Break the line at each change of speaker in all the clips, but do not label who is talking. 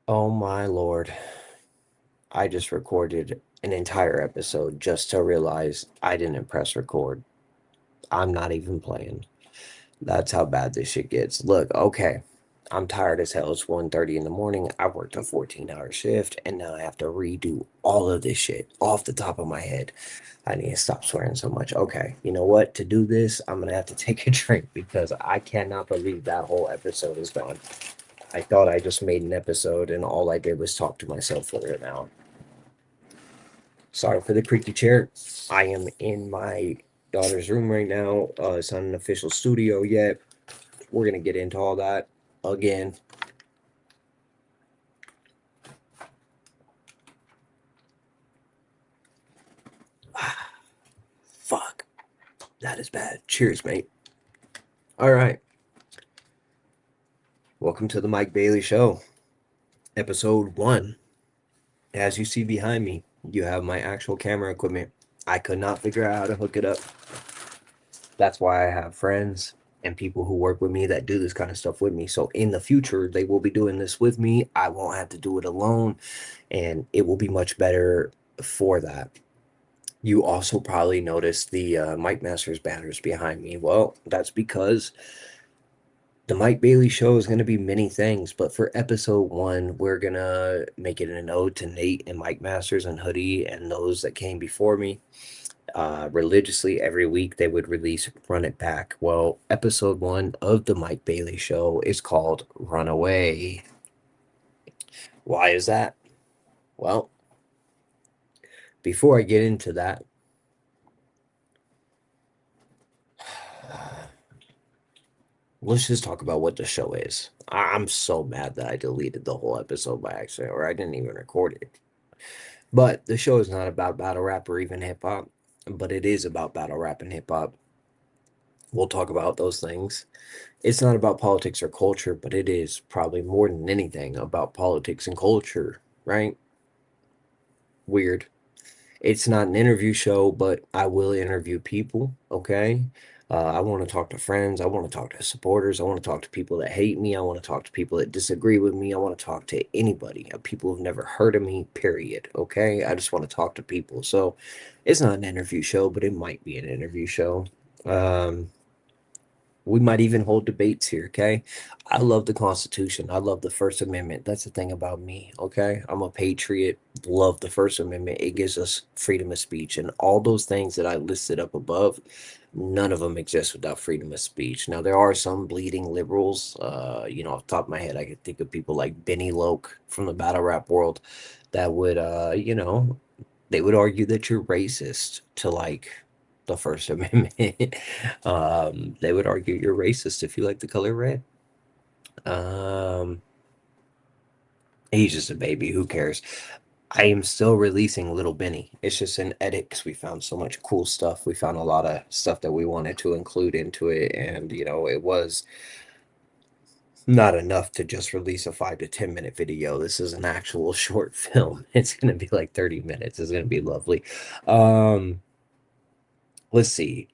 Oh my Lord. I just recorded an entire episode just to realize I didn't press record. I'm not even playing. That's how bad this shit gets. Look, okay. I'm tired as hell. It's 1:30 in the morning. I worked a 14-hour shift and now I have to redo all of this shit off the top of my head. I need to stop swearing so much. Okay, you know what? To do this, I'm gonna have to take a drink because I cannot believe that whole episode is gone. I thought I just made an episode and all I did was talk to myself for an hour. Sorry for the creaky chair. I am in my daughter's room right now. It's not an official studio yet. We're gonna get into all that again. Fuck, that is bad. Cheers, mate. All right, welcome to the Mike Bailey Show, episode one. As you see behind me, you have my actual camera equipment. I could not figure out how to hook it up. That's why I have friends and people who work with me that do this kind of stuff with me. So in the future, they will be doing this with me. I won't have to do it alone, and it will be much better for that. You also probably noticed the Mike Masters banners behind me. Well, that's because the Mike Bailey Show is going to be many things, but for episode one, we're going to make it an ode to Nate and Mike Masters and Hoodie and those that came before me. Religiously every week they would release Run It Back. Well, episode one of the Mike Bailey Show is called Runaway. Why is that? Well, before I get into that, let's just talk about what the show is. I'm so mad that I deleted the whole episode by accident, or I didn't even record it. But the show is not about battle rap or even hip hop, but it is about battle rap and hip hop. We'll talk about those things. It's not about politics or culture, but it is probably more than anything about politics and culture, right? Weird. It's not an interview show, but I will interview people, okay? I want to talk to friends. I want to talk to supporters. I want to talk to people that hate me. I want to talk to people that disagree with me. I want to talk to anybody, people who've never heard of me, period, okay? I just want to talk to people. So it's not an interview show, but it might be an interview show. Um, we might even hold debates here, okay? I love the Constitution. I love the First Amendment. That's the thing about me, okay? I'm a patriot. Love the First Amendment. It gives us freedom of speech. And all those things that I listed up above, none of them exist without freedom of speech. Now, there are some bleeding liberals. Off the top of my head, I could think of people like Benny Loke from the battle rap world that would, they would argue that you're racist to like the First Amendment. They would argue you're racist if you like the color red. Um, he's just a baby. Who cares? I am still releasing Little Benny. It's just an edit because we found so much cool stuff. We found a lot of stuff that we wanted to include into it, and it was not enough to just release a 5 to 10 minute video. This is an actual short film. It's gonna be like 30 minutes. It's gonna be lovely. Um, let's see.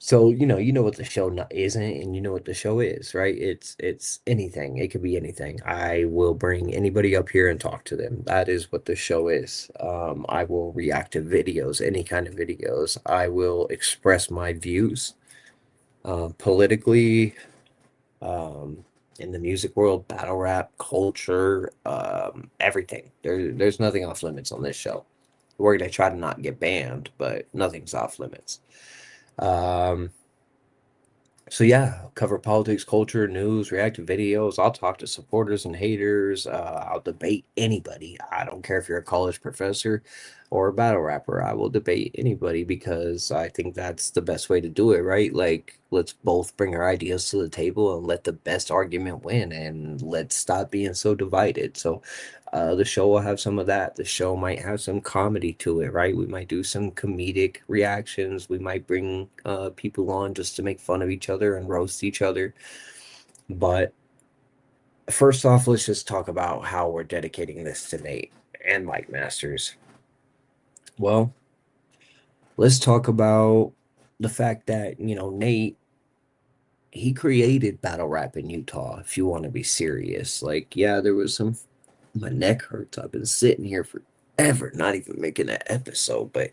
So, you know what the show not isn't, and you know what the show is, right? It's anything. It could be anything. I will bring anybody up here and talk to them. That is what the show is. I will react to videos, any kind of videos. I will express my views, politically, um, in the music world, battle rap, culture, everything. There's nothing off limits on this show. We're gonna try to not get banned, but nothing's off limits. Um, So yeah, I'll cover politics, culture, news, react to videos. I'll talk to supporters and haters. I'll debate anybody. I don't care if you're a college professor or a battle rapper. I will debate anybody because I think that's the best way to do it, right? Like, let's both bring our ideas to the table and let the best argument win, and let's stop being so divided. So the show will have some of that. The show might have some comedy to it, right? We might do some comedic reactions. We might bring people on just to make fun of each other and roast each other. But first off, let's just talk about how we're dedicating this to Nate and Mike Masters. Well, let's talk about the fact that, Nate he created battle rap in Utah, if you want to be serious. Like, yeah, there was some, my neck hurts. I've been sitting here forever, not even making an episode, but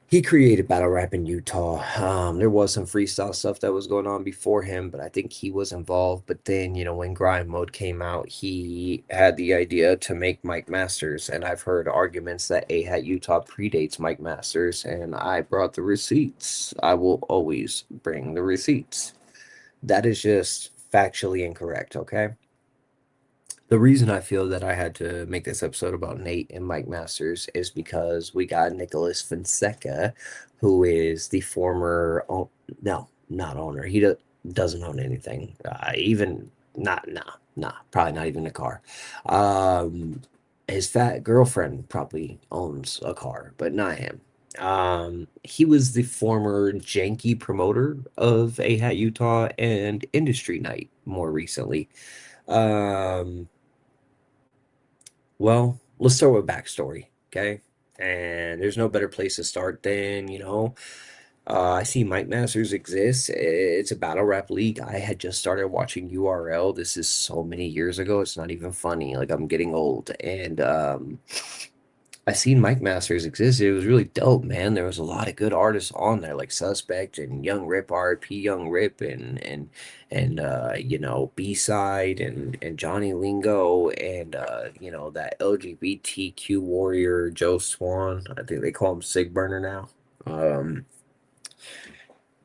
he created battle rap in Utah. There was some freestyle stuff that was going on before him, but I think he was involved. But then, when Grind Mode came out, he had the idea to make Mike Masters. And I've heard arguments that A Hat Utah predates Mike Masters, and I brought the receipts. I will always bring the receipts. That is just factually incorrect, okay? The reason I feel that I had to make this episode about Nate and Mike Masters is because we got Nicholas Fonseca, who is the former, no, not owner. He doesn't own anything. Even not, nah, probably not even a car. Um, his fat girlfriend probably owns a car, but not him. He was the former janky promoter of A Hat Utah and Industry Night more recently. Um, well, let's start with backstory, okay? And there's no better place to start than, I see Mike Masters exists. It's a battle rap league. I had just started watching URL. This is so many years ago. It's not even funny. Like, I'm getting old. And I seen Mike Masters exist. It was really dope, man. There was a lot of good artists on there, like Suspect and Young Rip, RP Young Rip, and B-Side and Johnny Lingo, and that LGBTQ warrior Joe Swan. I think they call him Sig Burner now.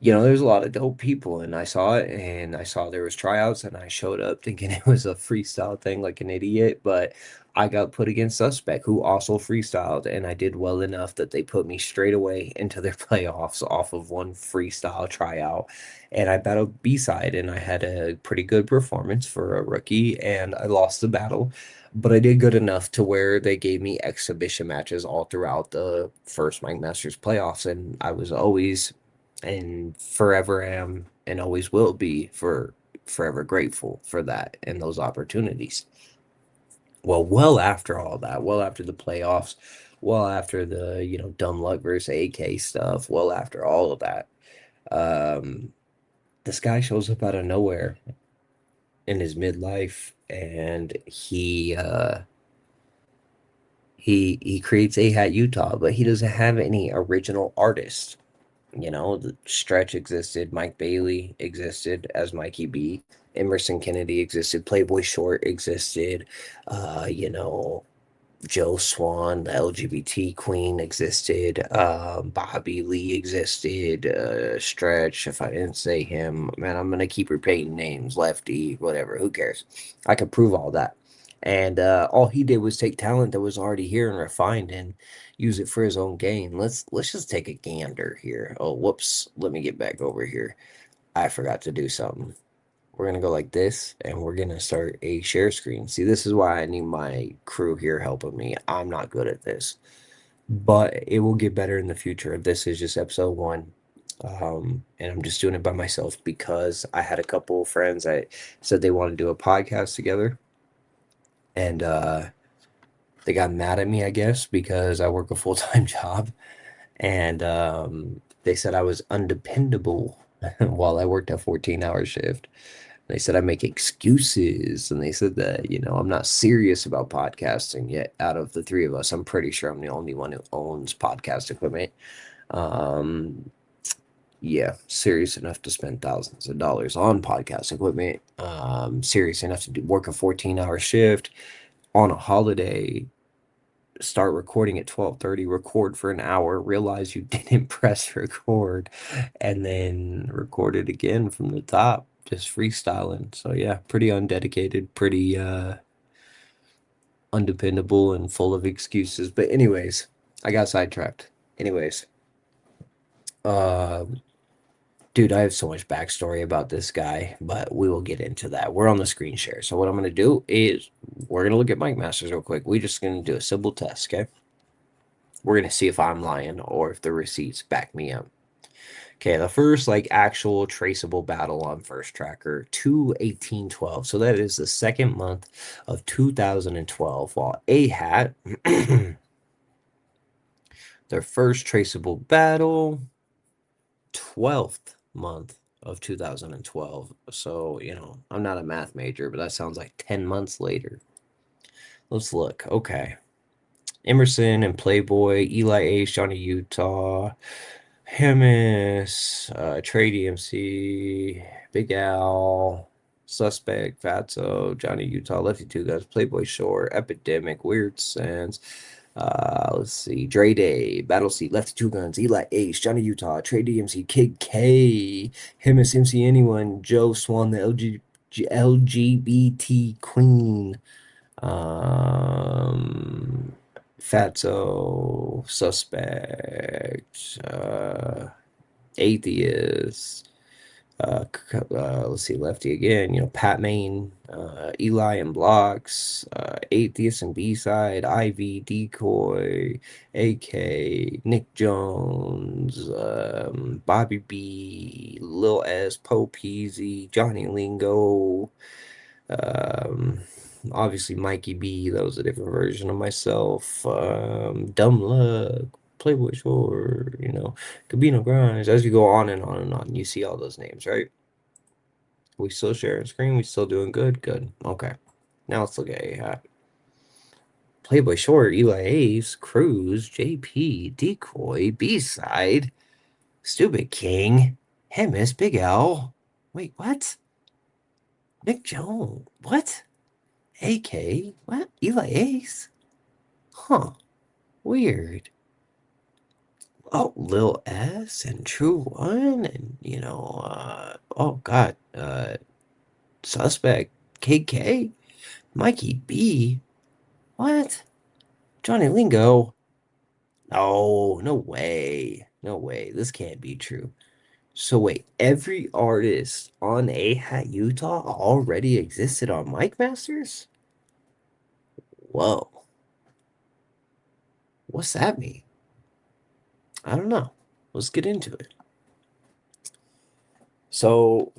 There's a lot of dope people, and I saw it, and I saw there was tryouts, and I showed up thinking it was a freestyle thing like an idiot, but I got put against Suspect, who also freestyled, and I did well enough that they put me straight away into their playoffs off of one freestyle tryout, and I battled B-Side, and I had a pretty good performance for a rookie, and I lost the battle. But I did good enough to where they gave me exhibition matches all throughout the first Mike Masters playoffs, and I was always and forever am and always will be forever grateful for that and those opportunities. Well after all that, well after the playoffs, well after the dumb luck versus AK stuff, well after all of that, um, this guy shows up out of nowhere in his midlife, and he creates A Hat Utah, but he doesn't have any original artists. The Stretch existed, Mike Bailey existed as Mikey B, Emerson Kennedy existed, Playboy Short existed, uh, you know, Joe Swan, the LGBT queen existed, Bobby Lee existed, Stretch, if I didn't say him, man, I'm gonna keep repeating names, Lefty, whatever, who cares? I could prove all that. And all he did was take talent that was already here and refined and use it for his own gain. Let's just take a gander here. Oh, whoops. Let me get back over here. I forgot to do something. We're gonna go like this, and we're gonna start a share screen. See, this is why I need my crew here helping me. I'm not good at this, but it will get better in the future. This is just episode one. And I'm just doing it by myself because I had a couple of friends that said they want to do a podcast together, and they got mad at me, I guess, because I work a full-time job, and they said I was undependable while I worked a 14-hour shift. They said I make excuses, and they said that, I'm not serious about podcasting yet. Out of the three of us, I'm pretty sure I'm the only one who owns podcast equipment. Um, yeah, serious enough to spend thousands of dollars on podcast equipment. Serious enough to work a 14-hour shift on a holiday, start recording at 12:30, record for an hour, realize you didn't press record, and then record it again from the top, just freestyling. So yeah, pretty undedicated, pretty undependable and full of excuses. But anyways, I got sidetracked. Anyways, uh dude, I have so much backstory about this guy, but we will get into that. We're on the screen share. So what I'm gonna do is we're gonna look at Mike Masters real quick. We're just gonna do a simple test, okay? We're going to see if I'm lying or if the receipts back me up. Okay, the first actual traceable battle on First Tracker, 2/18/12. So that is the second month of 2012. While A Hat, their first traceable battle, 12th month of 2012. So, I'm not a math major, but that sounds like 10 months later. Let's look. Okay. Emerson and Playboy, Eli H, Johnny Utah, Hemis, Trey DMC, Big Al, Suspect, Fatso, Johnny Utah, Lefty Two Guns, Playboy Short, Epidemic, Weird Sense. Let's see. Dre Day, Battle Seat, Lefty Two Guns, Eli H, Johnny Utah, Trey DMC, Kid K, Hemis, MC Anyone, Joe Swan, the LGBT Queen. Um, Fatso, Suspect, Atheist, let's see, Lefty again, Pat Main, Eli and Blocks, Atheist and B-Side, Ivy, Decoy, AK, Nick Jones, Bobby B, Lil S, Poe Peasy, Johnny Lingo, um, obviously Mikey B, that was a different version of myself. Dumb Luck, Playboy Shore, Gabino Grimes. As you go on and on and on, you see all those names, right? We still sharing screen. We still doing good. Good. Okay. Now let's look at A-Hat. Playboy Short, Eli Ace, Cruz, JP, Decoy, B-Side, Stupid King, Hemis, Big L. Wait, what? Nick Jones. What? AK? What? Eli Ace? Huh. Weird. Oh, Lil S and True One and oh God, Suspect KK, Mikey B. What? Johnny Lingo? No, no way. No way. This can't be true. So wait, every artist on A Hat Utah already existed on Mike Masters? Whoa. What's that mean? I don't know. Let's get into it. So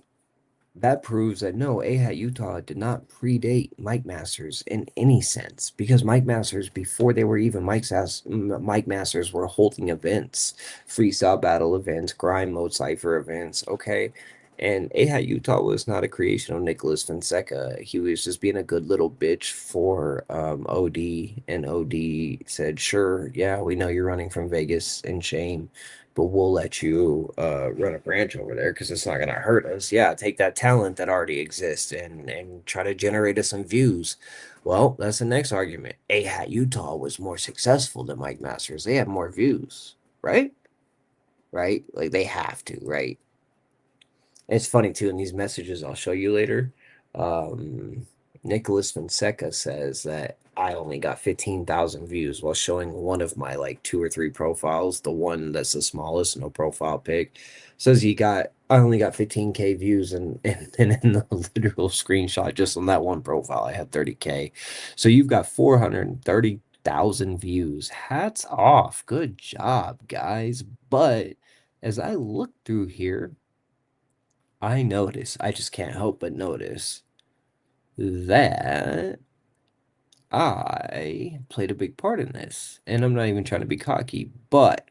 that proves that no, AHAT Utah did not predate Mike Masters in any sense because Mike Masters, before they were even Mike Masters, were holding events, freestyle battle events, grind mode cipher events. Okay. And AHAT Utah was not a creation of Nicholas Fonseca. He was just being a good little bitch for OD. And OD said, sure, yeah, we know you're running from Vegas in shame, but we'll let you run a branch over there because it's not going to hurt us. Yeah, take that talent that already exists and try to generate us some views. Well, that's the next argument. AHAT Utah was more successful than Mike Masters. They had more views, right? Right? Like they have to, right? It's funny too in these messages I'll show you later. Um, Nicholas Fonseca says that I only got 15,000 views while showing one of my like two or three profiles, the one that's the smallest, no profile pic. Says I only got 15K views and in the literal screenshot just on that one profile I had 30K. So you've got 430,000 views. Hats off. Good job, guys. But as I look through here, I just can't help but notice that I played a big part in this. And I'm not even trying to be cocky, but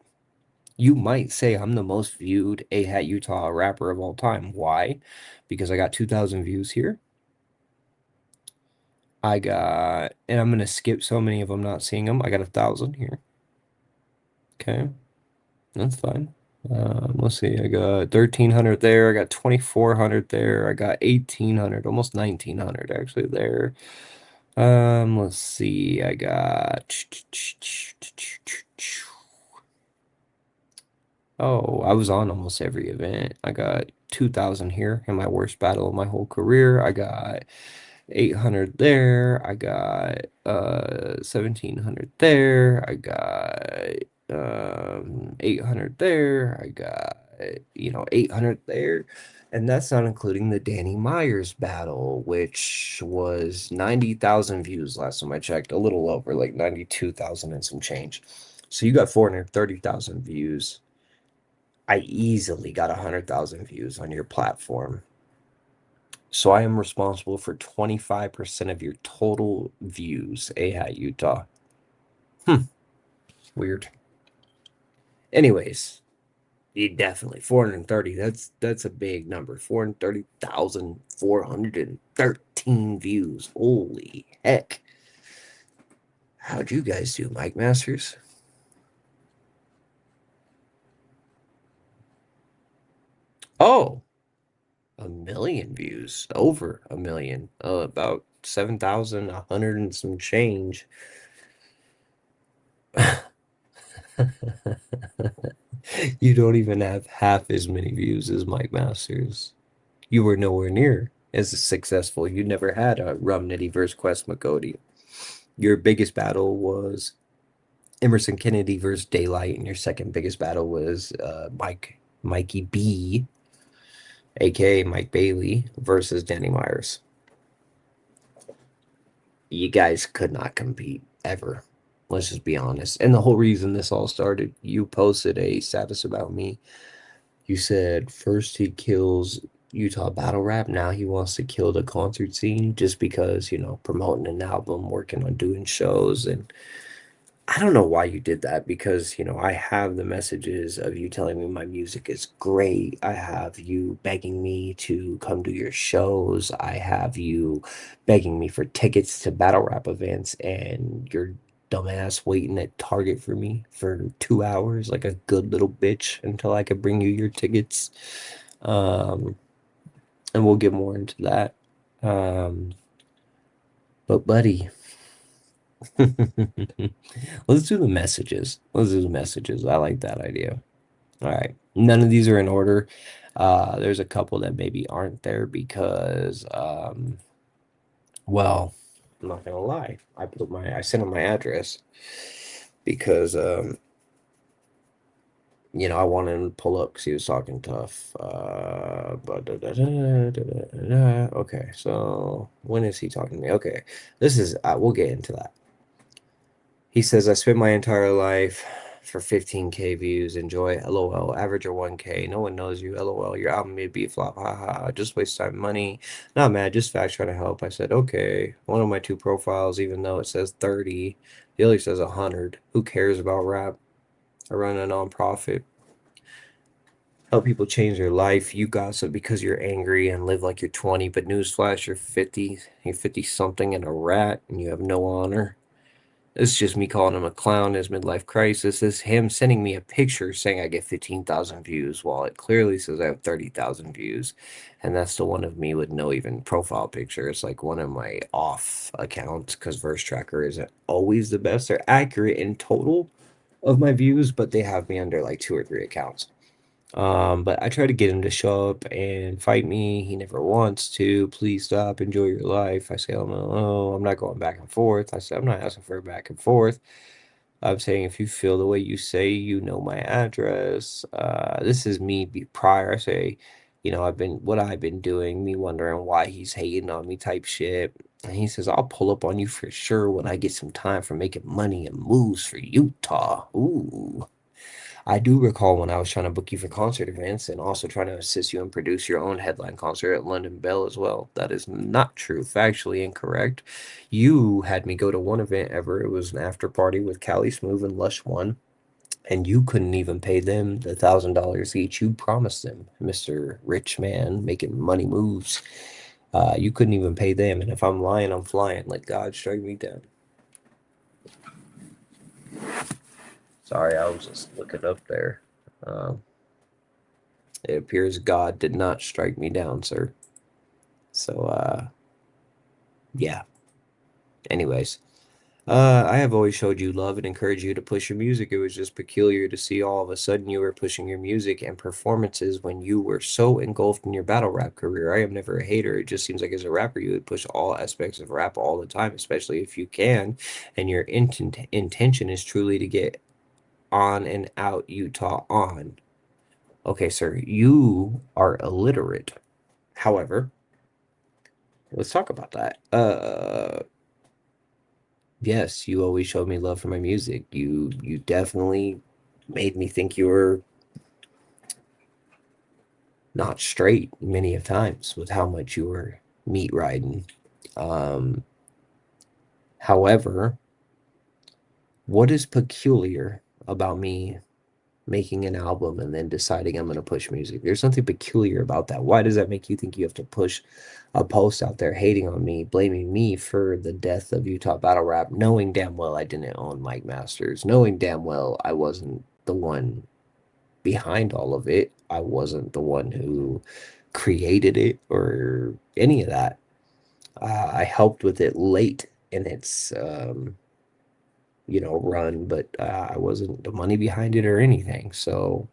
you might say I'm the most viewed AHAT Utah rapper of all time. Why? Because I got 2,000 views here. And I'm going to skip so many of them, not seeing them. I got 1,000 here. Okay, that's fine. Let's see. I got 1,300 there. I got 2,400 there. I got 1,800, almost 1,900 actually there. Let's see. I got. Oh, I was on almost every event. I got 2,000 here in my worst battle of my whole career. I got 800 there. I got 1,700 there. I got 800 there. I got 800 there. And that's not including the Danny Myers battle, which was 90,000 views last time I checked, a little over, like 92,000 and some change. So you got 430,000 views. I easily got 100,000 views on your platform. So I am responsible for 25% of your total views, AHAT Utah. Weird. Anyways, definitely 430. That's a big number. 430,413 views. Holy heck. How'd you guys do, Mike Masters? Oh, a million views. Over a million. About 7,100 and some change. You don't even have half as many views as Mike Masters. You were nowhere near as successful. You never had a Rum Nitty versus Quest McCody. Your biggest battle was Emerson Kennedy versus Daylight, and your second biggest battle was Mikey B, aka Mike Bailey, versus Danny Myers. You guys could not compete ever. Let's just be honest. And the whole reason this all started, you posted a status about me. You said first he kills Utah battle rap. Now he wants to kill the concert scene just because, promoting an album, working on doing shows. And I don't know why you did that because, I have the messages of you telling me my music is great. I have you begging me to come to your shows. I have you begging me for tickets to battle rap events, and your dumbass waiting at Target for me for 2 hours like a good little bitch until I could bring you your tickets. Um, and we'll get more into that. Um, but buddy, let's do the messages. Let's do the messages. I like that idea. All right. None of these are in order. There's a couple that maybe aren't there because, well, I'm not gonna lie. I sent him my address because, I wanted him to pull up because he was talking tough. Okay, so when is he talking to me? Okay, we'll get into that. He says, I spent my entire life for 15K views. Enjoy. LOL. Average or 1K. No one knows you. LOL. Your album may be a flop. Haha. Just waste time, money. Not mad. Just facts trying to help. I said, okay. One of my two profiles, even though it says 30, the other says 100. Who cares about rap? I run a nonprofit. Help people change their life. You gossip because you're angry and live like you're 20. But newsflash, you're 50. You're 50 something and a rat, and you have no honor. It's just me calling him a clown, his midlife crisis. It's him sending me a picture saying I get 15,000 views while it clearly says I have 30,000 views. And that's the one of me with no even profile picture. It's like one of my off accounts because Verse Tracker isn't always the best. They're accurate in total of my views, but they have me under like 2 or 3 accounts. But I try to get him to show up and fight me. He never wants to. Please stop. Enjoy your life. I say, oh, no, I'm not going back and forth. I say, I'm not asking for a back and forth. I'm saying, if you feel the way you say, you know my address. This is me prior. I say, what I've been doing, me wondering why he's hating on me type shit. And he says, I'll pull up on you for sure when I get some time for making money and moves for Utah. Ooh. I do recall when I was trying to book you for concert events and also trying to assist you and produce your own headline concert at London Bell as well. That is not true, factually incorrect. You had me go to one event ever. It was an after party with Cali Smooth and Lush One, and you couldn't even pay them the $1,000 each you promised them, Mr. Rich Man making money moves. You couldn't even pay them, and if I'm lying, I'm flying. Let God strike me down. Sorry, I was just looking up there. Um, It appears God did not strike me down, sir. So, yeah. Anyways, I have always showed you love and encouraged you to push your music. It was just peculiar to see all of a sudden you were pushing your music and performances when you were so engulfed in your battle rap career. I am never a hater. It just seems like as a rapper, you would push all aspects of rap all the time, especially if you can, and your intention is truly to get on and out Utah on. Okay, sir, you are illiterate. However, let's talk about that. Yes, you always showed me love for my music. You definitely made me think you were not straight many of times with how much you were meat riding. Um, However, what is peculiar about me making an album and then deciding I'm going to push music. There's something peculiar about that. Why does that make you think you have to push a post out there hating on me, blaming me for the death of Utah battle rap, knowing damn well I didn't own Mike Masters, knowing damn well I wasn't the one behind all of it. I wasn't the one who created it or any of that. I helped with it late in its run, but I wasn't the money behind it or anything. So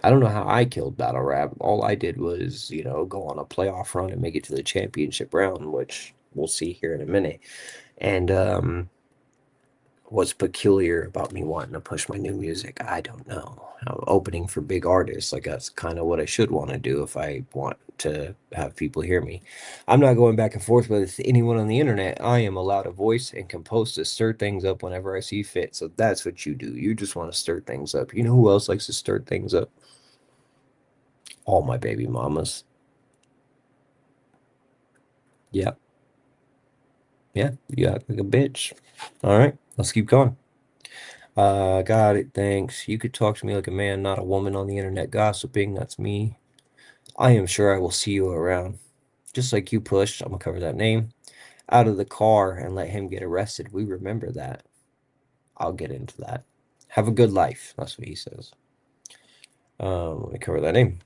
I don't know how I killed battle rap. All I did was, go on a playoff run and make it to the championship round, which we'll see here in a minute. And what's peculiar about me wanting to push my new music, I don't know. I'm opening for big artists, like that's kind of what I should want to do if I want to have people hear me. I'm not going back and forth with anyone on the internet. I am allowed a voice and can post to stir things up whenever I see fit. So that's what you do. You just want to stir things up. You know who else likes to stir things up? All my baby mamas. Yeah. Yeah. You act like a bitch. All right. Let's keep going. Got it. Thanks. You could talk to me like a man, not a woman on the internet gossiping. That's me. I am sure I will see you around. Just like you pushed, I'm gonna cover that name, out of the car and let him get arrested. We remember that. I'll get into that. Have a good life. That's what he says. Let me cover that name.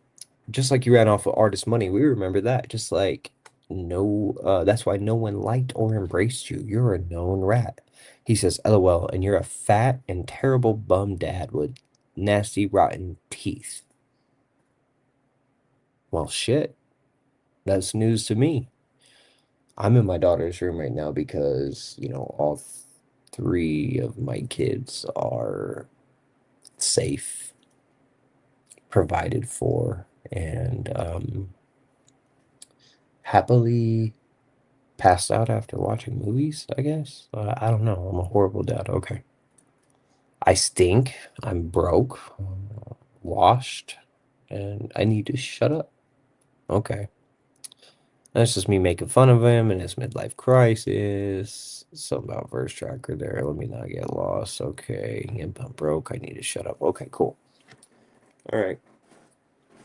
Just like you ran off of artist money, we remember that. Just like that's why no one liked or embraced you. You're a known rat. He says, LOL, and you're a fat and terrible bum dad with nasty, rotten teeth. Well, shit. That's news to me. I'm in my daughter's room right now because, all three of my kids are safe, provided for, and happily passed out after watching movies, I guess. I don't know. I'm a horrible dad. Okay. I stink. I'm broke, washed, and I need to shut up. Okay. That's just me making fun of him and his midlife crisis. Something about verse tracker there. Let me not get lost. Okay. I'm broke. I need to shut up. Okay, cool. All right.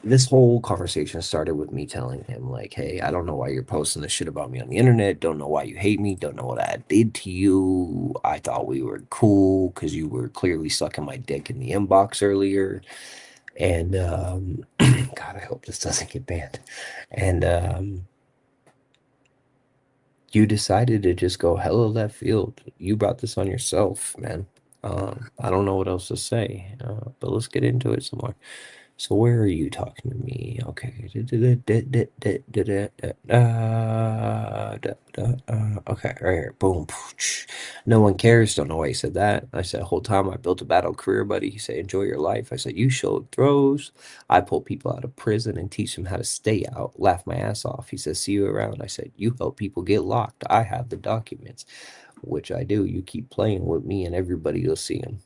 This whole conversation started with me telling him, like, hey, I don't know why you're posting this shit about me on the internet. Don't know why you hate me. Don't know what I did to you. I thought we were cool because you were clearly sucking my dick in the inbox earlier. And God, I hope this doesn't get banned. And you decided to just go hella left field. You brought this on yourself, man. I don't know what else to say, but let's get into it some more. So where are you talking to me? Okay. Okay, right here. Boom. No one cares. Don't know why he said that. I said, whole time I built a battle career, buddy. He said, enjoy your life. I said, you showed throws. I pull people out of prison and teach them how to stay out. Laugh my ass off. He says, see you around. I said, you help people get locked. I have the documents, which I do. You keep playing with me and everybody you'll see him.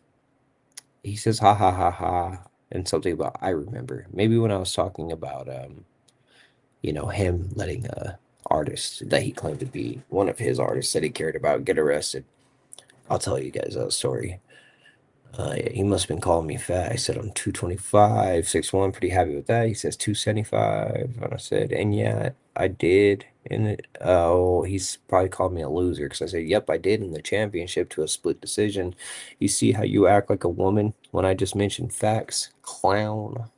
He says, ha ha ha ha, and something about I remember. Maybe when I was talking about him letting a artist that he claimed to be one of his artists that he cared about get arrested. I'll tell you guys that story. He must have been calling me fat. I said I'm 225, 6'1", pretty happy with that. He says 275, and I said, and yeah, I did. And oh, he's probably called me a loser because I said, yep, I did in the championship to a split decision. You see how you act like a woman when I just mentioned facts, clown.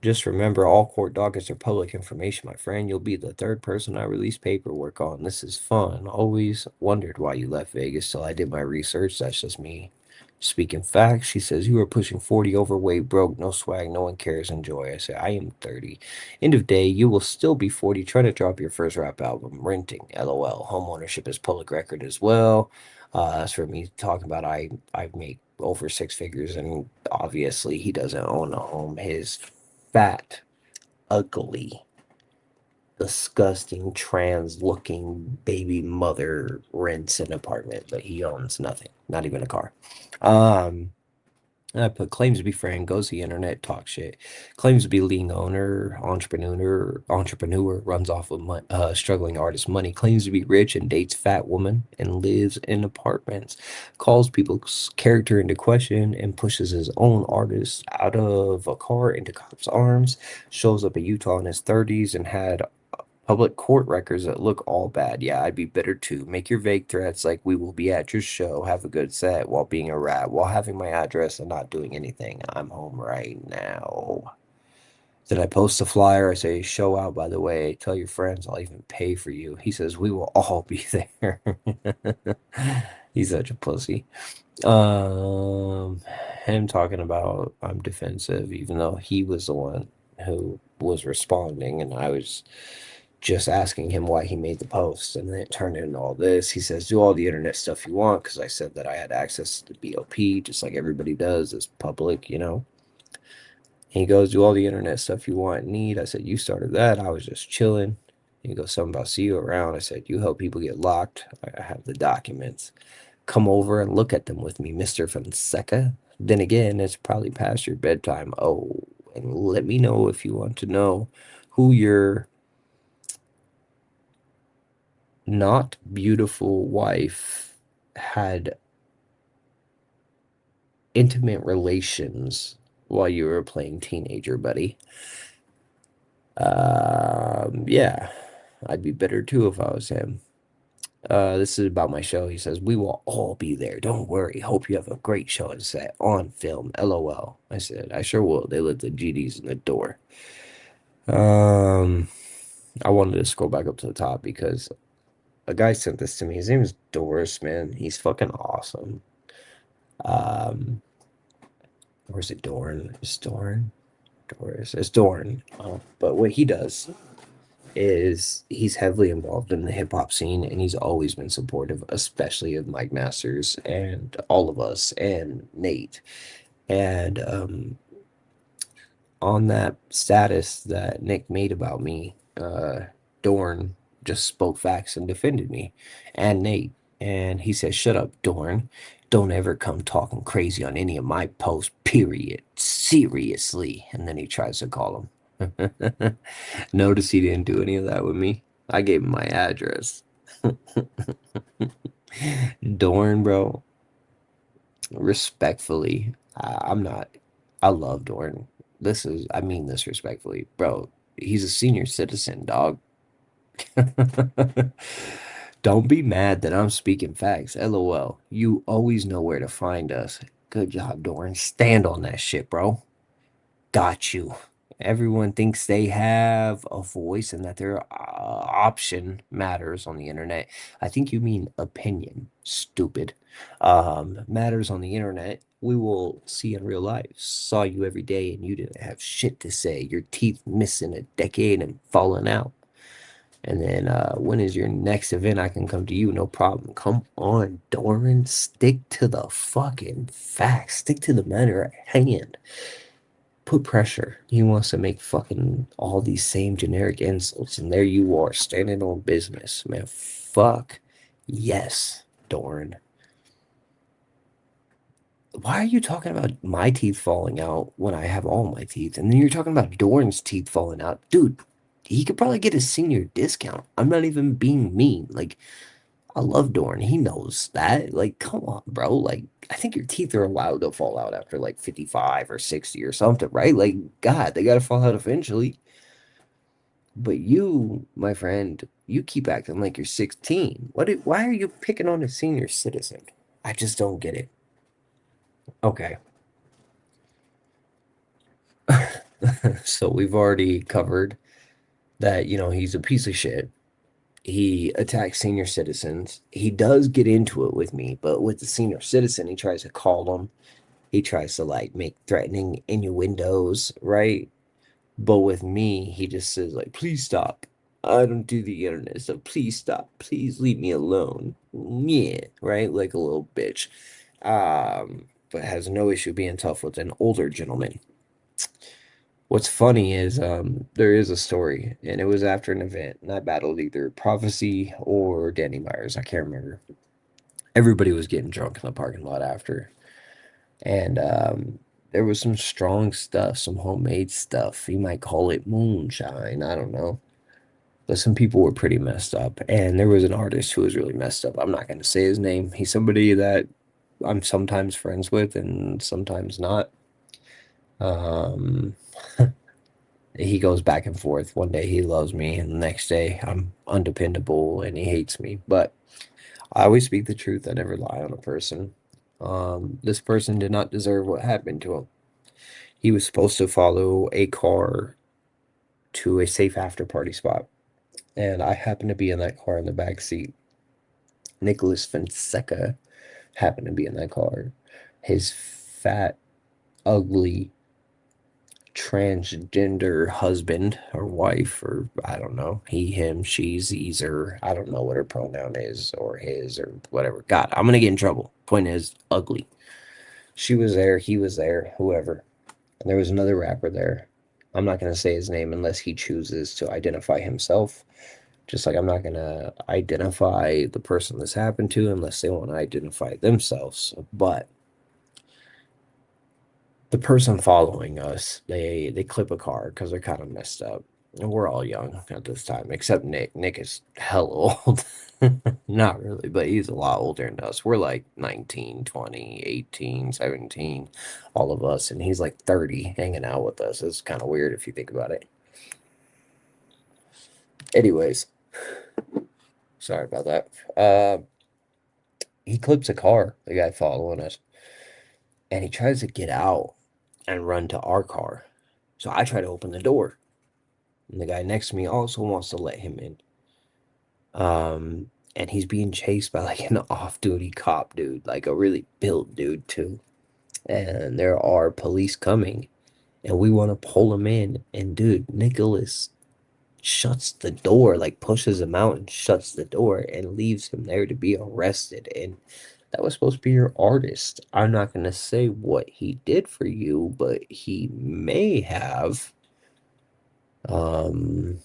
Just remember, all court documents are public information, my friend. You'll be the third person I release paperwork on. This is fun. Always wondered why you left Vegas till I did my research. That's just me speaking facts. She says, you are pushing 40, overweight, broke, no swag, no one cares, enjoy. I say, I am 30. End of day, you will still be 40, trying to drop your first rap album. Renting, LOL. Home ownership is public record as well. That's for me talking about I make over six figures, and obviously he doesn't own a home. His fat, ugly, disgusting, trans looking baby mother rents an apartment, but he owns nothing, not even a car. Um, I put claims to be friend, goes to the internet, talk shit. Claims to be lean owner, entrepreneur, runs off with struggling artist money. Claims to be rich and dates fat woman and lives in apartments. Calls people's character into question and pushes his own artist out of a car into cops' arms. Shows up in Utah in his 30s and had public court records that look all bad. Yeah, I'd be bitter too. Make your vague threats like we will be at your show, have a good set while being a rat, while having my address and not doing anything. I'm home right now. Then I post a flyer. I say, show out, by the way. Tell your friends I'll even pay for you. He says, we will all be there. He's such a pussy. Um, him talking about I'm defensive, even though he was the one who was responding, and I was just asking him why he made the post, and then it turned into all this. He says, "Do all the internet stuff you want," because I said that I had access to the BOP, just like everybody does. It's public, you know. He goes, "Do all the internet stuff you want and need." I said, "You started that. I was just chilling." He goes, "Something about see you around." I said, "You help people get locked. I have the documents. Come over and look at them with me, Mr. Fonseca. Then again, it's probably past your bedtime. Oh, and let me know if you want to know who your not beautiful wife had intimate relations while you were playing teenager, buddy." Yeah, I'd be bitter too if I was him. This is about my show. He says, "We will all be there. Don't worry. Hope you have a great show and set on film. LOL." I said, "I sure will." They let the GDs in the door. Um, I wanted to scroll back up to the top because a guy sent this to me. His name is Doris, man. He's fucking awesome. Um, or is it Dorn? Is Dorn? Doris. It's Dorn. But what he does is he's heavily involved in the hip hop scene and he's always been supportive, especially of Mike Masters and all of us and Nate. And on that status that Nick made about me, Dorn just spoke facts and defended me and Nate. And he said, "Shut up, Dorn. Don't ever come talking crazy on any of my posts, period. Seriously." And then he tries to call him. Notice he didn't do any of that with me. I gave him my address. Dorn, bro, respectfully, I'm not. I love Dorn. I mean this respectfully, bro. He's a senior citizen, dog. Don't be mad that I'm speaking facts. LOL. You always know where to find us. Good job, Dorn. Stand on that shit, bro. Got you. Everyone thinks they have a voice and that their option matters on the internet. I think you mean opinion, stupid. Matters on the internet. We will see in real life. Saw you every day and you didn't have shit to say. Your teeth missing a decade and falling out. And then when is your next event? I can come to you, no problem. Come on, Doran. Stick to the fucking facts. Stick to the matter at hand. Put pressure. He wants to make fucking all these same generic insults, and there you are standing on business, man. Fuck yes, Doran. Why are you talking about my teeth falling out when I have all my teeth? And then you're talking about Doran's teeth falling out. Dude, he could probably get a senior discount. I'm not even being mean. Like, I love Dorn. He knows that. Like, come on, bro. Like, I think your teeth are allowed to fall out after like 55 or 60 or something, right? Like, God, they got to fall out eventually. But you, my friend, you keep acting like you're 16. Why are you picking on a senior citizen? I just don't get it. Okay. So we've already covered that, he's a piece of shit. He attacks senior citizens. He does get into it with me, but with the senior citizen, he tries to call him. He tries to like make threatening innuendos, right? But with me, he just says like, "Please stop. I don't do the internet, so please stop. Please leave me alone." Yeah, right? Like a little bitch. But has no issue being tough with an older gentleman. What's funny is there is a story, and it was after an event, and I battled either Prophecy or Danny Myers. I can't remember. Everybody was getting drunk in the parking lot after. And there was some strong stuff, some homemade stuff. You might call it moonshine. I don't know. But some people were pretty messed up. And there was an artist who was really messed up. I'm not going to say his name. He's somebody that I'm sometimes friends with and sometimes not. Um, he goes back and forth. One day he loves me, and the next day I'm undependable and he hates me. But I always speak the truth. I never lie on a person. This person did not deserve what happened to him. He was supposed to follow a car to a safe after party spot, and I happened to be in that car in the back seat. Nicholas Fonseca happened to be in that car. His fat, ugly, transgender husband or wife, or I don't know, he, him, she's, either, I don't know what her pronoun is, or his, or whatever. God, I'm gonna get in trouble. Point is, ugly. She was there, he was there, whoever. And there was another rapper there. I'm not gonna say his name unless he chooses to identify himself. Just like I'm not gonna identify the person this happened to unless they want to identify themselves. But the person following us, they clip a car because they're kind of messed up. And we're all young at this time, except Nick. Nick is hell old. Not really, but he's a lot older than us. We're like 19, 20, 18, 17, all of us. And he's like 30 hanging out with us. It's kind of weird if you think about it. Anyways, sorry about that. He clips a car, the guy following us, and he tries to get out and run to our car. So I try to open the door. And the guy next to me also wants to let him in. And he's being chased by like an off-duty cop dude, like a really built dude too. And there are police coming, and we want to pull him in. And dude, Nicholas shuts the door, like pushes him out and shuts the door and leaves him there to be arrested. And that was supposed to be your artist. I'm not gonna say what he did for you, but he may have um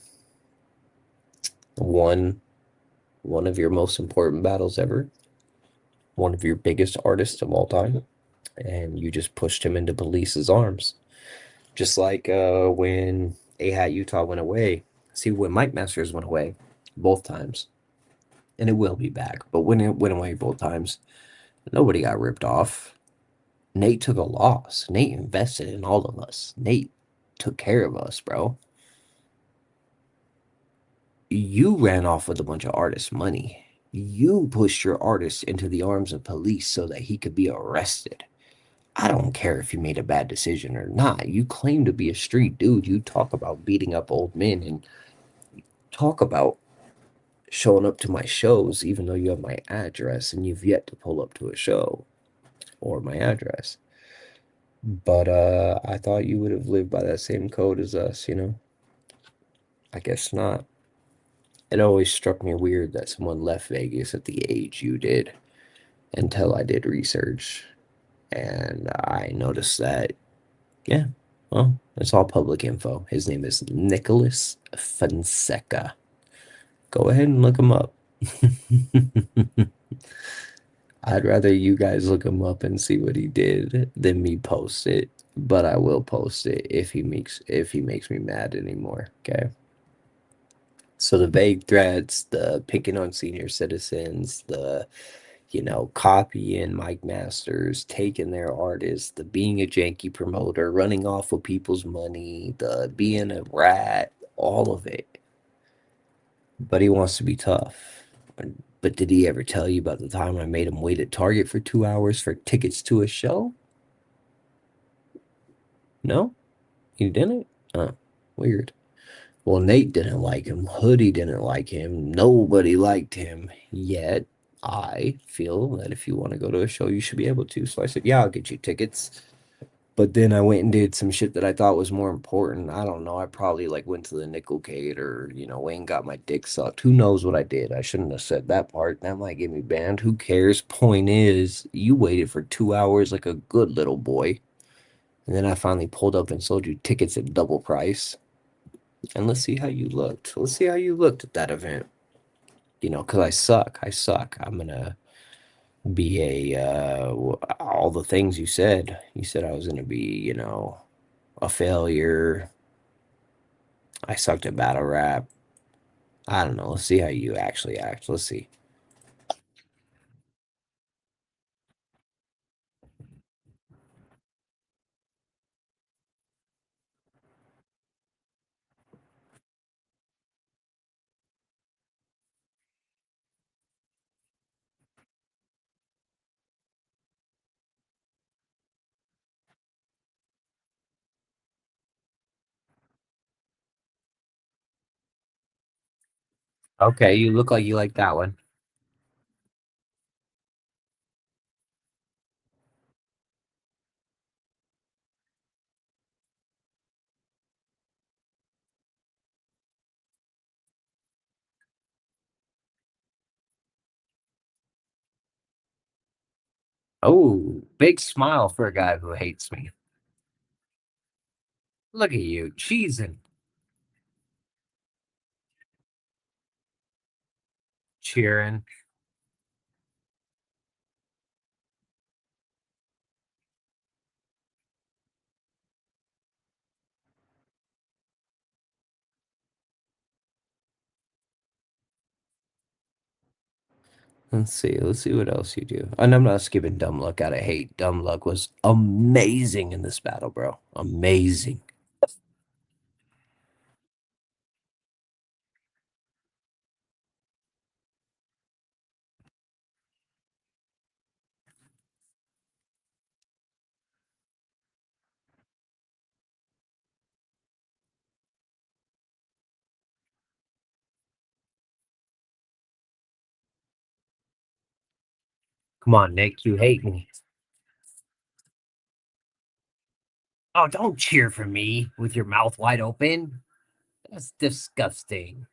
won one of your most important battles ever, one of your biggest artists of all time, and you just pushed him into police's arms. Just like when A Hat Utah went away. See, when Mike Masters went away, both times, and it will be back, but when it went away both times, nobody got ripped off. Nate took a loss. Nate invested in all of us. Nate took care of us, bro. You ran off with a bunch of artist money. You pushed your artist into the arms of police so that he could be arrested. I don't care if you made a bad decision or not. You claim to be a street dude. You talk about beating up old men and talk about showing up to my shows, even though you have my address and you've yet to pull up to a show or my address. But I thought you would have lived by that same code as us, you know? I guess not. It always struck me weird that someone left Vegas at the age you did until I did research. And I noticed that, yeah, well, it's all public info. His name is Nicholas Fonseca. Go ahead and look him up. I'd rather you guys look him up and see what he did than me post it, but I will post it if he makes me mad anymore, okay? So the vague threats, the picking on senior citizens, the copying Mike Masters, taking their artists, the being a janky promoter, running off of people's money, the being a rat, all of it. But he wants to be tough. But did he ever tell you about the time I made him wait at Target for 2 hours for tickets to a show? No, he didn't. Weird. Well, Nate didn't like him. Hoodie didn't like him. Nobody liked him. Yet, I feel that if you want to go to a show, you should be able to. So I said, yeah, I'll get you tickets. But then I went and did some shit that I thought was more important. I don't know. I probably like went to the Nickelcade or, Wayne got my dick sucked. Who knows what I did? I shouldn't have said that part. That might get me banned. Who cares? Point is, you waited for 2 hours like a good little boy. And then I finally pulled up and sold you tickets at double price. And let's see how you looked. Let's see how you looked at that event. Because I suck. I suck. I'm gonna be all the things you said. You said I was going to be, a failure. I sucked at battle rap. I don't know. Let's see how you actually act. Let's see. Okay, you look like you like that one. Oh, big smile for a guy who hates me. Look at you, cheesing, cheering. Let's see. Let's see what else you do. And I'm not skipping Dumb Luck out of hate. Dumb Luck was amazing in this battle, bro. Amazing. Come on, Nick. You hate me. Oh, don't cheer for me with your mouth wide open. That's disgusting.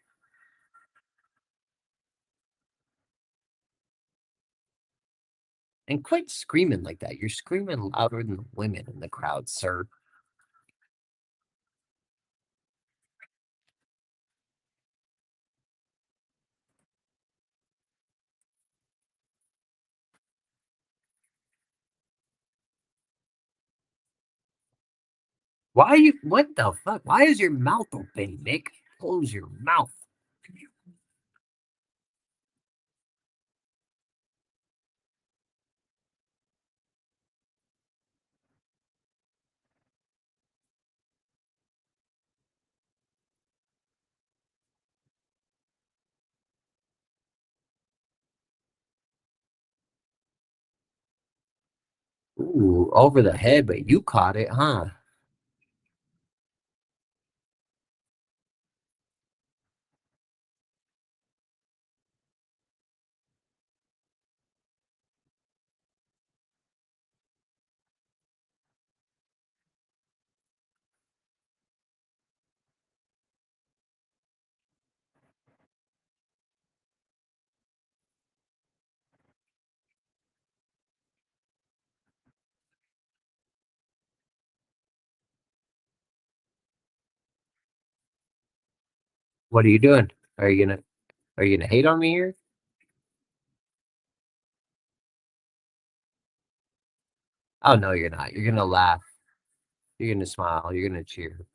And quit screaming like that. You're screaming louder than the women in the crowd, sir. Why are you? What the fuck? Why is your mouth open, Nick? Close your mouth. Ooh, over the head, but you caught it, huh? What are you doing? Are you gonna hate on me here? Oh no, you're not. You're gonna laugh. You're gonna smile. You're gonna cheer.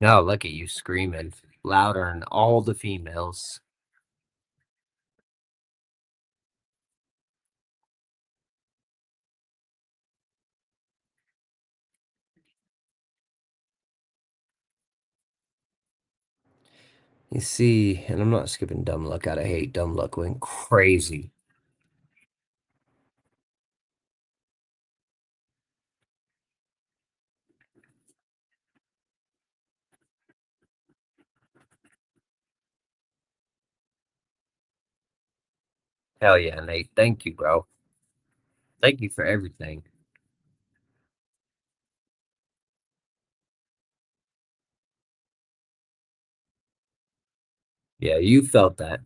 No, look at you screaming louder than all the females. You see, and I'm not skipping dumb luck out of hate. Dumb luck went crazy. Hell yeah, Nate. Thank you, bro. Thank you for everything. Yeah, you felt that.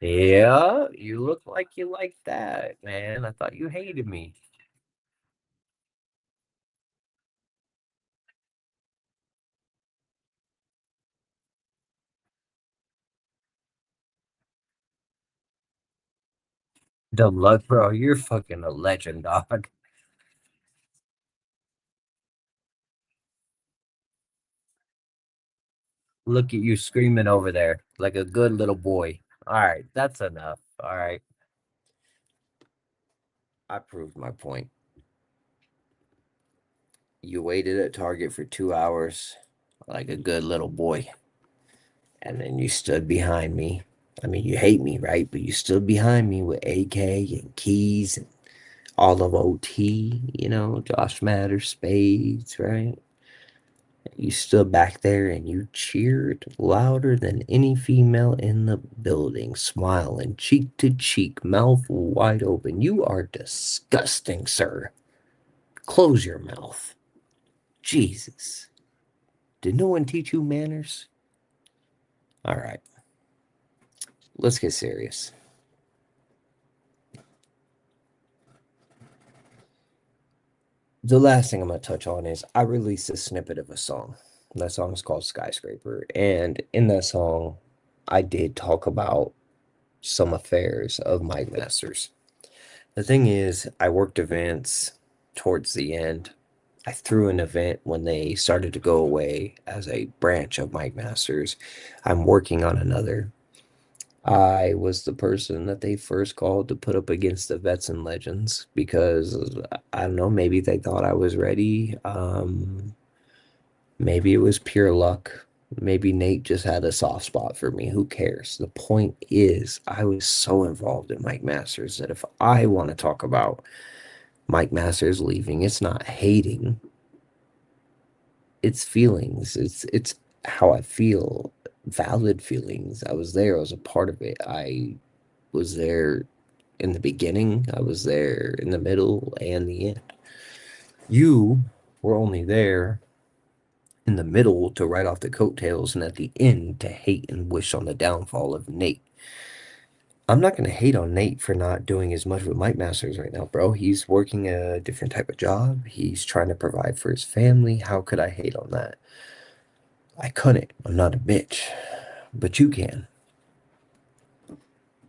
Yeah, you look like you like that, man. I thought you hated me. Dumb luck, bro. You're fucking a legend, dog. Look at you screaming over there like a good little boy. All right, that's enough. All right, I proved my point. You waited at Target for 2 hours like a good little boy, and then you stood behind me. I mean, you hate me, right? But you stood behind me with AK and keys and all of OT, Josh Matters, Spades, right? You stood back there and you cheered louder than any female in the building, smiling cheek to cheek, mouth wide open. You are disgusting, sir. Close your mouth. Jesus. Did no one teach you manners? All right, let's get serious. The last thing I'm going to touch on is I released a snippet of a song. That song is called Skyscraper. And in that song, I did talk about some affairs of Mike Masters. The thing is, I worked events towards the end. I threw an event when they started to go away as a branch of Mike Masters. I'm working on another. I was the person that they first called to put up against the vets and legends because I don't know, maybe they thought I was ready. Maybe it was pure luck. Maybe Nate just had a soft spot for me. Who cares? The point is, I was so involved in Mike Masters that if I want to talk about Mike Masters leaving, it's not hating, it's feelings. It's how I feel, valid feelings. I was there, I was a part of it. I was there in the beginning, I was there in the middle and the end. You were only there in the middle to write off the coattails and at the end to hate and wish on the downfall of Nate. I'm not going to hate on Nate for not doing as much with Mike Masters right now, bro. He's working a different type of job. He's trying to provide for his family. How could I hate on that? I couldn't. I'm not a bitch. But you can.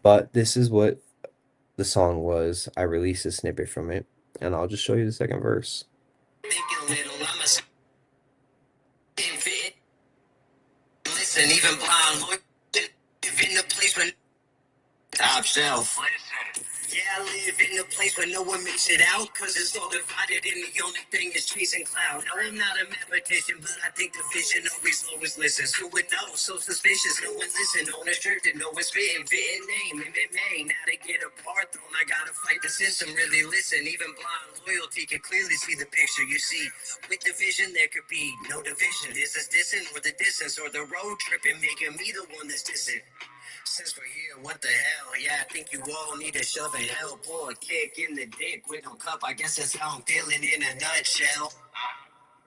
But this is what the song was. I released a snippet from it, and I'll just show you the second verse. Listen, even blind, in the place where top shelf. Yeah, I live in a place where no one makes it out, cause it's all divided and the only thing is chasing cloud. No, I'm not a mathematician, but I think the vision always listens. Who would know? So suspicious, no one listen. On a shirt that no one's fitting name, MMA. Now to get apart, thrown, I gotta fight the system, really listen. Even blind loyalty can clearly see the picture. You see, with the vision, there could be no division. This is distant, or the distance, or the road tripping, making me the one that's distant. Since we're here, what the hell? Yeah, I think you all need a shove and help or a kick in the dick with no cup. I guess that's how I'm feeling in a nutshell.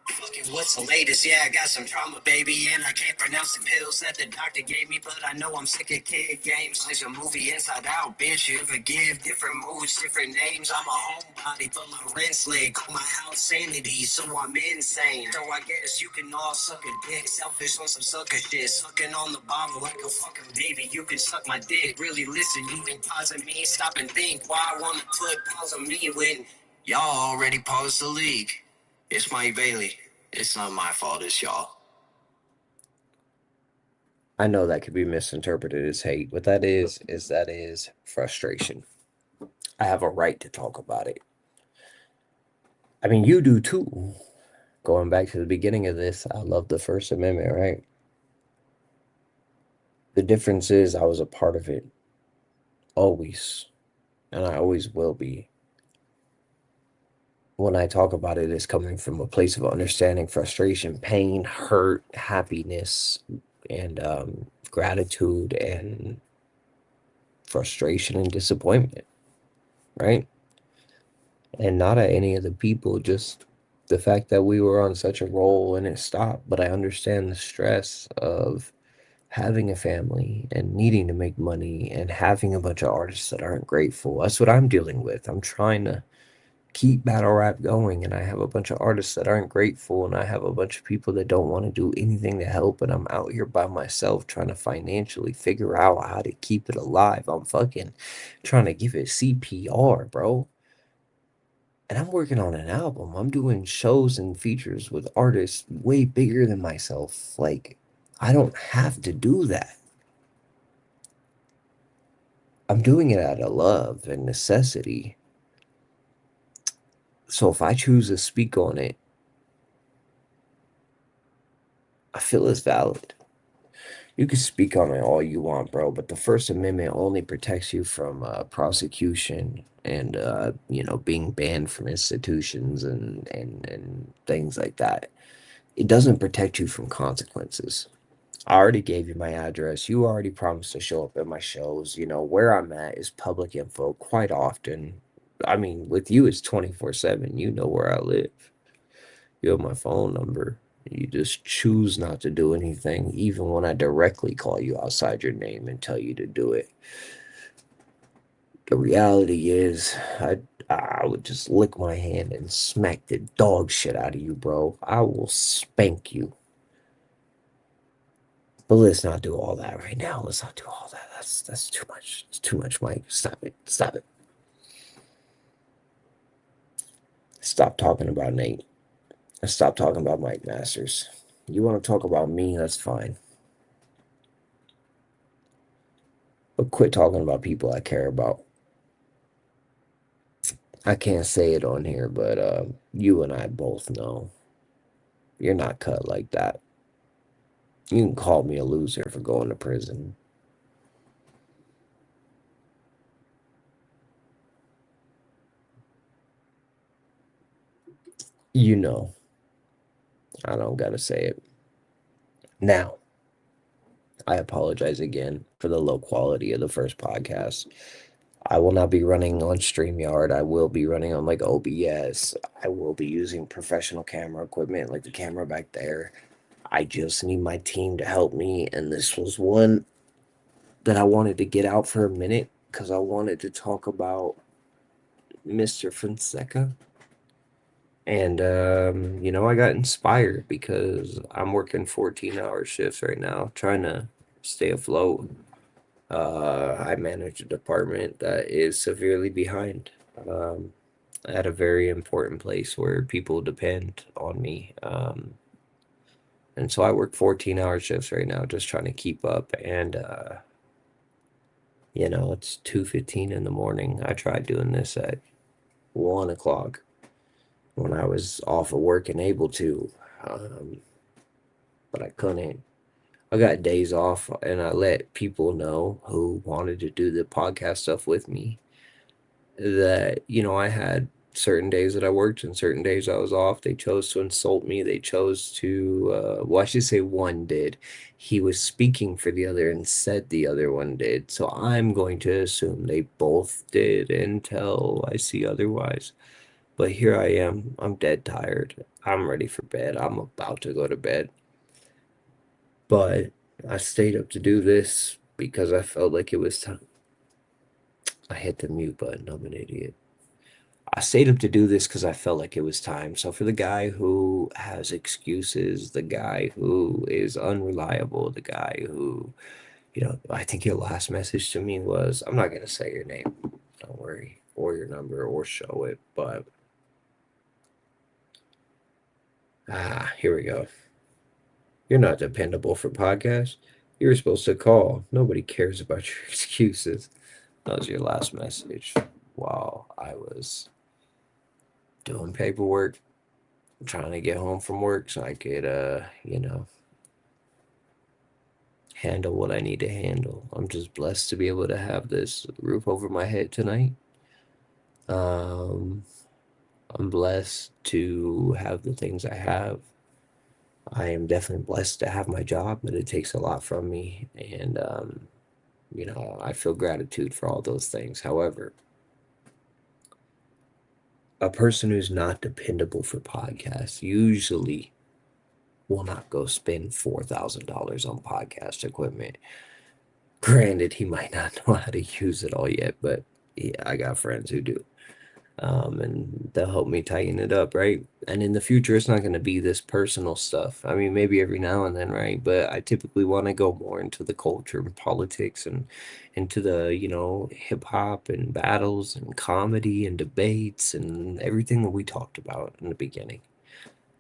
Fucking what's the latest? Yeah, I got some trauma, baby, and I can't pronounce the pills that the doctor gave me, but I know I'm sick of kid games. Like a movie inside out, bitch. You forgive different moods, different names. I'm a homebody, but my rent's late. Call my house sanity, so I'm insane. So I guess you can all suck a dick. Selfish on some sucker shit. Sucking on the bottle like a fucking baby. You can suck my dick. Really listen, you can pause on me. Stop and think why I wanna put pause on me when y'all already paused the league. It's Mike Bailey. It's not my fault, it's y'all. I know that could be misinterpreted as hate. What that is that is frustration. I have a right to talk about it. I mean, you do too. Going back to the beginning of this, I love the First Amendment, right? The difference is I was a part of it always, and I always will be. When I talk about it, it's coming from a place of understanding frustration, pain, hurt, happiness, and gratitude and frustration and disappointment, right? And not at any of the people, just the fact that we were on such a roll and it stopped. But I understand the stress of having a family and needing to make money and having a bunch of artists that aren't grateful. That's what I'm dealing with. I'm trying to keep battle rap going, and I have a bunch of artists that aren't grateful, and I have a bunch of people that don't want to do anything to help, and I'm out here by myself trying to financially figure out how to keep it alive. I'm fucking trying to give it CPR, bro. And I'm working on an album. I'm doing shows and features with artists way bigger than myself. Like, I don't have to do that. I'm doing it out of love and necessity. So if I choose to speak on it, I feel it's valid. You can speak on it all you want, bro, but the First Amendment only protects you from prosecution and being banned from institutions and things like that. It doesn't protect you from consequences. I already gave you my address. You already promised to show up at my shows. Where I'm at is public info quite often. I mean, with you, it's 24/7. You know where I live. You have my phone number. You just choose not to do anything, even when I directly call you outside your name and tell you to do it. The reality is, I would just lick my hand and smack the dog shit out of you, bro. I will spank you. But let's not do all that right now. Let's not do all that. That's too much. It's too much, Mike. Stop it. Stop it. Stop talking about Nate. And stop talking about Mike Masters. You want to talk about me? That's fine. But quit talking about people I care about. I can't say it on here, but you and I both know you're not cut like that. You can call me a loser for going to prison. You know, I don't gotta say it. Now, I apologize again for the low quality of the first podcast. I will not be running on StreamYard. I will be running on like OBS. I will be using professional camera equipment like the camera back there. I just need my team to help me. And this was one that I wanted to get out for a minute because I wanted to talk about Mr. Fonseca. And, I got inspired because I'm working 14-hour shifts right now, trying to stay afloat. I manage a department that is severely behind at a very important place where people depend on me. And so I work 14-hour shifts right now, just trying to keep up. And, it's 2:15 in the morning. I tried doing this at 1 o'clock when I was off of work and able to, um, but I couldn't. I got days off and I let people know who wanted to do the podcast stuff with me that, I had certain days that I worked and certain days I was off. They chose to insult me. They chose to, well, I should say one did. He was speaking for the other and said the other one did. So I'm going to assume they both did until I see otherwise. But here I am. I'm dead tired. I'm ready for bed. I'm about to go to bed. But I stayed up to do this because I felt like it was time. I hit the mute button. I'm an idiot. I stayed up to do this because I felt like it was time. So for the guy who has excuses, the guy who is unreliable, the guy who, I think your last message to me was, I'm not gonna say your name, don't worry, or your number or show it, but here we go. You're not dependable for podcasts. You were supposed to call. Nobody cares about your excuses. That was your last message while I was doing paperwork, trying to get home from work so I could, handle what I need to handle. I'm just blessed to be able to have this roof over my head tonight. Um, I'm blessed to have the things I have. I am definitely blessed to have my job, but it takes a lot from me. And, I feel gratitude for all those things. However, a person who's not dependable for podcasts usually will not go spend $4,000 on podcast equipment. Granted, he might not know how to use it all yet, but yeah, I got friends who do. And they'll help me tighten it up, right? And in the future, it's not going to be this personal stuff. I mean, maybe every now and then, right? But I typically want to go more into the culture and politics and into the, hip hop and battles and comedy and debates and everything that we talked about in the beginning.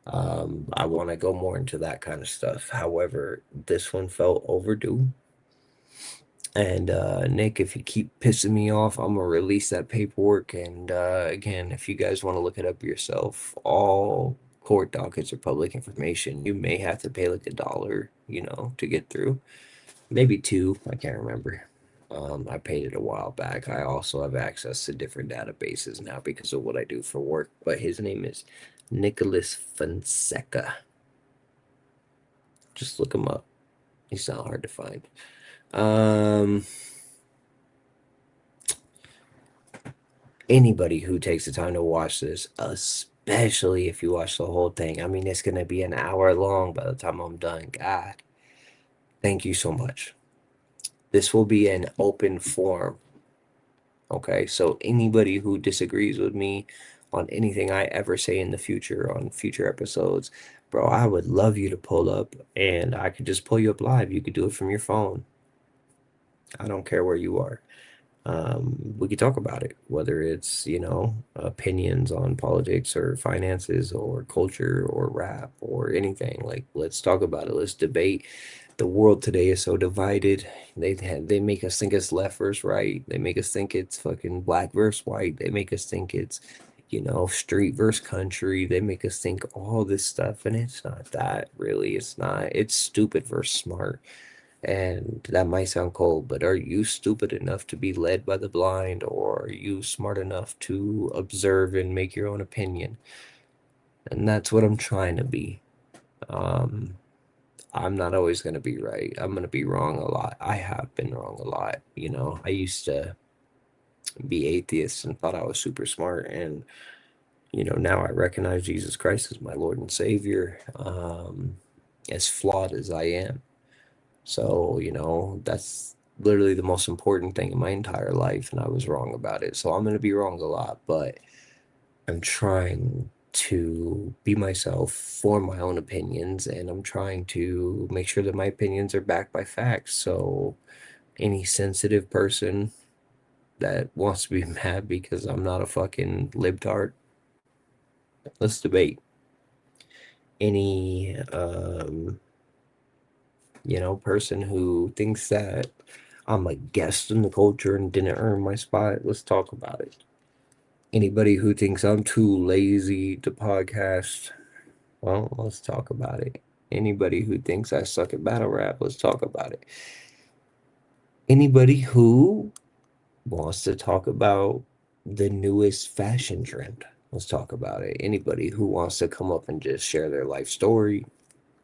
I want to go more into that kind of stuff. However, this one felt overdue. And Nick, if you keep pissing me off, I'm gonna release that paperwork. And again, if you guys want to look it up yourself, all court dockets are public information. You may have to pay like $1, to get through. Maybe two, I can't remember. I paid it a while back. I also have access to different databases now because of what I do for work. But his name is Nicholas Fonseca. Just look him up. He's not hard to find. Um, Anybody who takes the time to watch this, especially if you watch the whole thing. I mean, it's going to be an hour long by the time I'm done. God, thank you so much. This will be an open forum. Okay, so anybody who disagrees with me on anything I ever say in the future on future episodes, bro, I would love you to pull up and I could just pull you up live. You could do it from your phone. I don't care where you are. We could talk about it, whether it's, opinions on politics or finances or culture or rap or anything. Like, let's talk about it. Let's debate. The world today is so divided. They make us think it's left versus right. They make us think it's fucking black versus white. They make us think it's, street versus country. They make us think all this stuff, and it's not that really. It's not. It's stupid versus smart. And that might sound cold, but are you stupid enough to be led by the blind, or are you smart enough to observe and make your own opinion? And that's what I'm trying to be. Um, I'm not always going to be right. I'm going to be wrong a lot. I have been wrong a lot. I used to be atheist and thought I was super smart. And, now I recognize Jesus Christ as my Lord and Savior, as flawed as I am. So, that's literally the most important thing in my entire life, and I was wrong about it. So I'm going to be wrong a lot, but I'm trying to be myself, form my own opinions, and I'm trying to make sure that my opinions are backed by facts. So any sensitive person that wants to be mad because I'm not a fucking libtard, let's debate. Any person who thinks that I'm a guest in the culture and didn't earn my spot, let's talk about it. Anybody who thinks I'm too lazy to podcast, well, let's talk about it. Anybody who thinks I suck at battle rap, let's talk about it. Anybody who wants to talk about the newest fashion trend, let's talk about it. Anybody who wants to come up and just share their life story,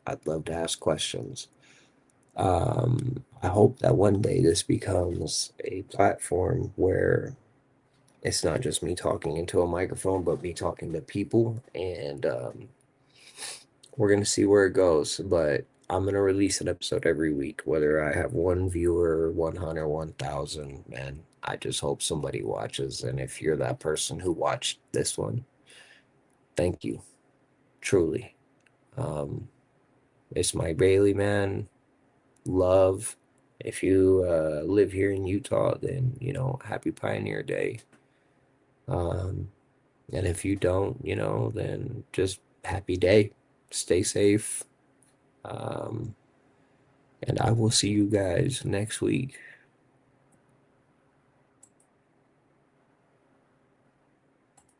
I'd love to ask questions. I hope that one day this becomes a platform where it's not just me talking into a microphone, but me talking to people. And we're going to see where it goes. But I'm going to release an episode every week, whether I have one viewer, 100, 1,000. Man, I just hope somebody watches. And if you're that person who watched this one, thank you. Truly. Um, it's Mike Bailey, man. Love. If you live here in Utah, then, happy Pioneer Day. Um, and if you don't, then just happy day. Stay safe. Um, and I will see you guys next week.